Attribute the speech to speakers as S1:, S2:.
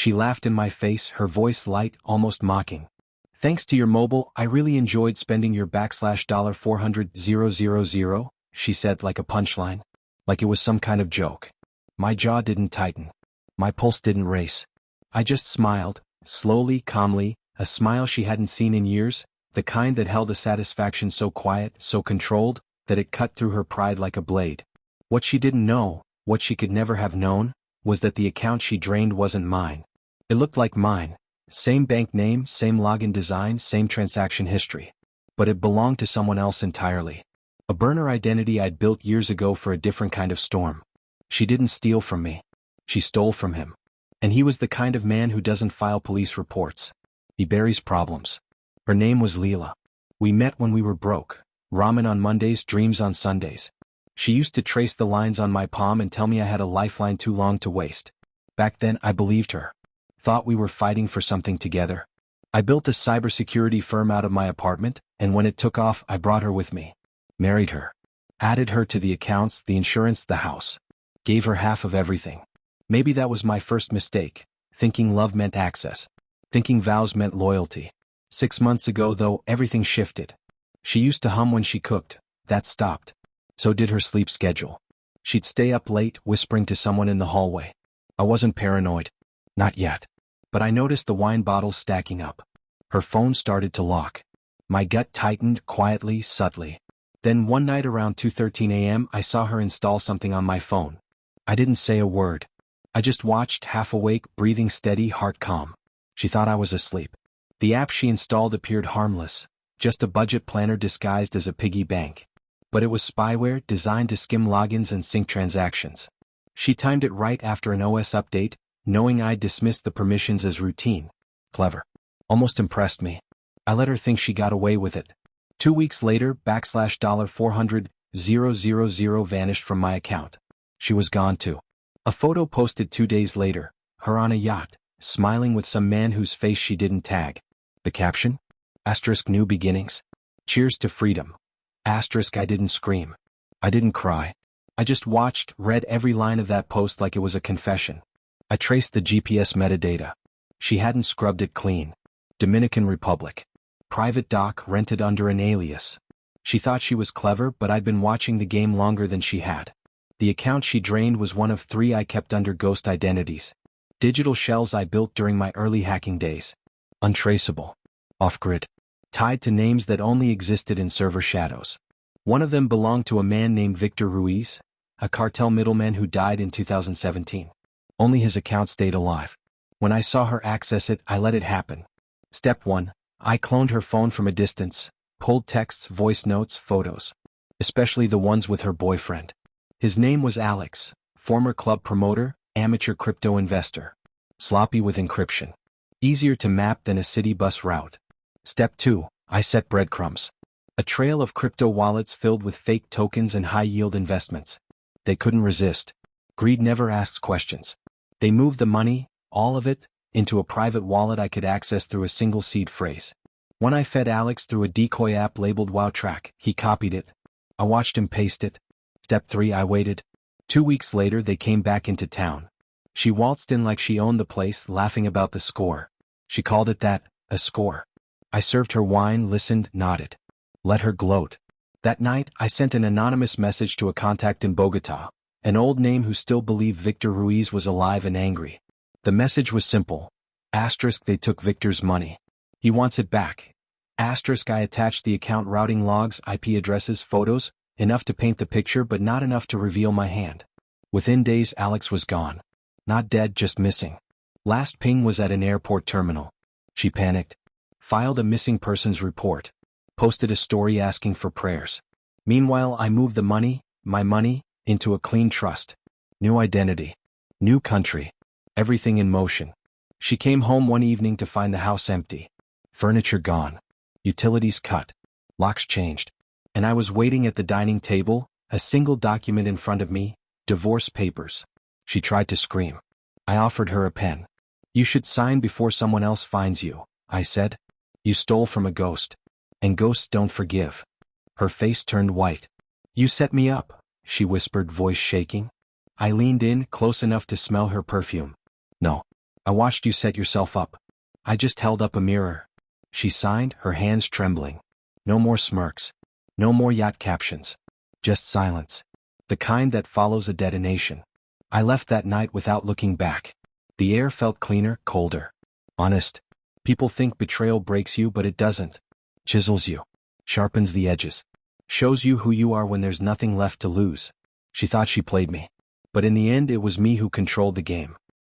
S1: She laughed in my face, her voice light, almost mocking. Thanks to your mobile, I really enjoyed spending your $400,000, she said like a punchline. Like it was some kind of joke. My jaw didn't tighten. My pulse didn't race. I just smiled, slowly, calmly, a smile she hadn't seen in years, the kind that held a satisfaction so quiet, so controlled, that it cut through her pride like a blade. What she didn't know, what she could never have known, was that the account she drained wasn't mine. It looked like mine. Same bank name, same login design, same transaction history. But it belonged to someone else entirely. A burner identity I'd built years ago for a different kind of storm. She didn't steal from me. She stole from him. And he was the kind of man who doesn't file police reports. He buries problems. Her name was Leela. We met when we were broke. Ramen on Mondays, dreams on Sundays. She used to trace the lines on my palm and tell me I had a lifeline too long to waste. Back then, I believed her. Thought we were fighting for something together. I built a cybersecurity firm out of my apartment, and when it took off, I brought her with me. Married her. Added her to the accounts, the insurance, the house. Gave her half of everything. Maybe that was my first mistake, thinking love meant access. Thinking vows meant loyalty. 6 months ago, though, everything shifted. She used to hum when she cooked. That stopped. So did her sleep schedule. She'd stay up late, whispering to someone in the hallway. I wasn't paranoid. Not yet. But I noticed the wine bottles stacking up. Her phone started to lock. My gut tightened, quietly, subtly. Then one night around 2:13 a.m. I saw her install something on my phone. I didn't say a word. I just watched, half awake, breathing steady, heart calm. She thought I was asleep. The app she installed appeared harmless, just a budget planner disguised as a piggy bank. But it was spyware designed to skim logins and sync transactions. She timed it right after an OS update, knowing I'd dismissed the permissions as routine. Clever. Almost impressed me. I let her think she got away with it. 2 weeks later, $400,000 vanished from my account. She was gone too. A photo posted 2 days later, her on a yacht, smiling with some man whose face she didn't tag. The caption? Asterisk new beginnings. Cheers to freedom. Asterisk I didn't scream. I didn't cry. I just watched, read every line of that post like it was a confession. I traced the GPS metadata. She hadn't scrubbed it clean. Dominican Republic. Private dock rented under an alias. She thought she was clever, but I'd been watching the game longer than she had. The account she drained was one of 3 I kept under ghost identities. Digital shells I built during my early hacking days. Untraceable. Off-grid. Tied to names that only existed in server shadows. One of them belonged to a man named Victor Ruiz, a cartel middleman who died in 2017. Only his account stayed alive. When I saw her access it, I let it happen. Step 1. I cloned her phone from a distance, pulled texts, voice notes, photos. Especially the ones with her boyfriend. His name was Alex, former club promoter, amateur crypto investor. Sloppy with encryption. Easier to map than a city bus route. Step 2. I set breadcrumbs. A trail of crypto wallets filled with fake tokens and high-yield investments. They couldn't resist. Greed never asks questions. They moved the money, all of it, into a private wallet I could access through a single seed phrase. When I fed Alex through a decoy app labeled WowTrack, he copied it. I watched him paste it. Step 3. I waited. 2 weeks later they came back into town. She waltzed in like she owned the place, laughing about the score. She called it that, a score. I served her wine, listened, nodded. Let her gloat. That night, I sent an anonymous message to a contact in Bogota, an old name who still believed Victor Ruiz was alive and angry. The message was simple. Asterisk they took Victor's money. He wants it back. Asterisk I attached the account routing logs, IP addresses, photos, enough to paint the picture but not enough to reveal my hand. Within days Alex was gone. Not dead, just missing. Last ping was at an airport terminal. She panicked. Filed a missing persons report. Posted a story asking for prayers. Meanwhile I moved the money, my money, into a clean trust. New identity. New country. Everything in motion. She came home one evening to find the house empty. Furniture gone. Utilities cut. Locks changed. And I was waiting at the dining table, a single document in front of me, divorce papers. She tried to scream. I offered her a pen. You should sign before someone else finds you, I said. You stole from a ghost. And ghosts don't forgive. Her face turned white. You set me up, she whispered, voice shaking. I leaned in, close enough to smell her perfume. No. I watched you set yourself up. I just held up a mirror. She signed, her hands trembling. No more smirks. No more yacht captions. Just silence. The kind that follows a detonation. I left that night without looking back. The air felt cleaner, colder. Honest. People think betrayal breaks you, but it doesn't. Chisels you. Sharpens the edges. Shows you who you are when there's nothing left to lose. She thought she played me. But in the end it was me who controlled the game.